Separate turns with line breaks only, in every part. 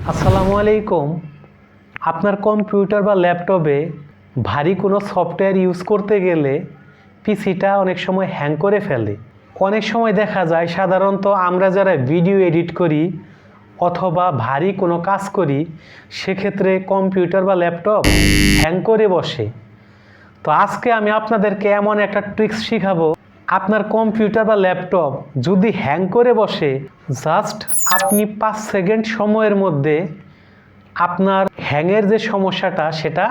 আসসালামু আলাইকুম। আপনার কম্পিউটার বা ল্যাপটপে ভারী কোনো সফটওয়্যার ইউজ করতে গেলে পিসিটা অনেক সময় হ্যাং করে ফেলে। অনেক সময় দেখা যায় সাধারণত আমরা যারা ভিডিও এডিট করি অথবা ভারী কোনো কাজ করি সেক্ষেত্রে কম্পিউটার বা ল্যাপটপ হ্যাং করে বসে। তো আজকে আমি আপনাদেরকে এমন একটা ট্রিক্স শিখাবো, আপনার কম্পিউটার বা ল্যাপটপ যদি হ্যাং করে বসে জাস্ট আপনি 5 সেকেন্ড সময়ের মধ্যে আপনার হ্যাংয়ের যে সমস্যাটা সেটা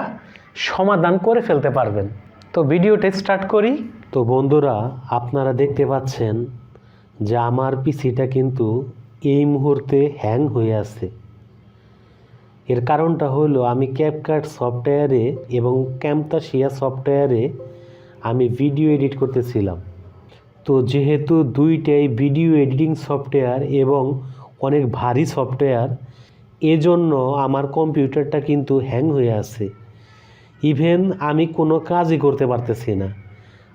সমাধান করে ফেলতে পারবেন। তো ভিডিওটা স্টার্ট করি। তো বন্ধুরা, আপনারা দেখতে পাচ্ছেন যে আমার পিসিটা কিন্তু এই মুহূর্তে হ্যাং হয়ে আছে। এর কারণটা হলো আমি ক্যাপকাট সফটওয়্যারে এবং ক্যামতাসিয়া সফটওয়্যারে আমি ভিডিও এডিট করতেছিলাম। তো যেহেতু দুইটাই ভিডিও এডিটিং সফটওয়্যার এবং অনেক ভারী সফটওয়্যার, এজন্য আমার কম্পিউটারটা কিন্তু হ্যাং হয়ে আছে। ইভেন আমি কোনো কাজই করতে পারতেছি না।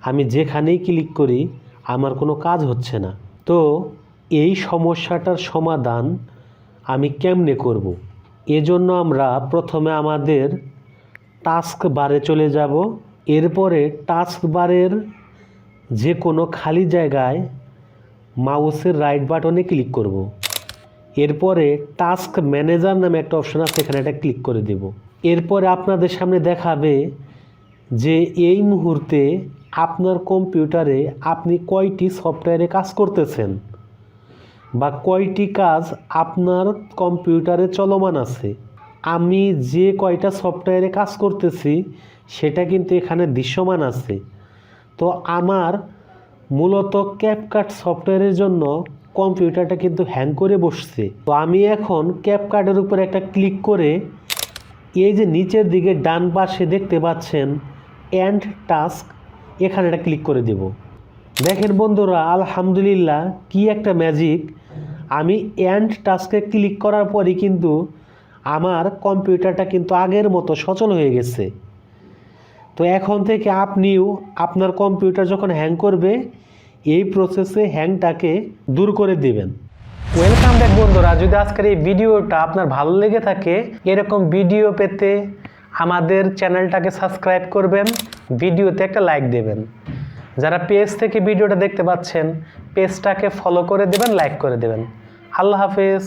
আমি যেখানেই ক্লিক করি আমার কোনো কাজ হচ্ছে না। তো এই সমস্যাটার সমাধান আমি কেমনে করব? এজন্য আমরা প্রথমে আমাদের টাস্ক বারে চলে যাব। এরপরে টাস্ক বারের যে কোনো খালি জায়গায় মাউসের রাইট বাটনে ক্লিক করব। এরপরে টাস্ক ম্যানেজার নামে একটা অপশন আছে, এখানে একটা ক্লিক করে দেব। এরপরে আপনাদের সামনে দেখাবে যে এই মুহূর্তে আপনার কম্পিউটারে আপনি কয়টি সফটওয়্যারে কাজ করতেছেন বা কয়টি কাজ আপনার কম্পিউটারে চলমান আছে। আমি যে কয়টা সফটওয়্যারে কাজ করতেছি সেটা কিন্তু এখানে দৃশ্যমান আছে। তো আমার মূলত ক্যাপকাট সফটওয়্যারের জন্য কম্পিউটারটা কিন্তু হ্যাং করে বসছে। তো আমি এখন ক্যাপকাটের উপর একটা ক্লিক করে এই যে নিচের দিকে ডান পাশে দেখতে পাচ্ছেন এন্ড টাস্ক, এখানে একটা ক্লিক করে দেব। দেখেন বন্ধুরা, আলহামদুলিল্লাহ কি একটা ম্যাজিক! আমি এন্ড টাস্কে ক্লিক করার পরই কিন্তু আমার কম্পিউটারটা কিন্তু আগের মতো সচল হয়ে গেছে। তো এখন থেকে আপনিও আপনার কম্পিউটার যখন হ্যাং করবে এই প্রসেসে হ্যাংটাকে দূর করে দিবেন। ওয়েলকাম ব্যাক বন্ধুরা, যদি আজকের এই ভিডিওটা আপনার ভালো লেগে থাকে এরকম ভিডিও পেতে আমাদের চ্যানেলটাকে সাবস্ক্রাইব করবেন, ভিডিওতে একটা লাইক দেবেন। যারা পেজ থেকে ভিডিওটা দেখতে পাচ্ছেন পেজটাকে ফলো করে দেবেন, লাইক করে দেবেন। আল্লাহ হাফেজ।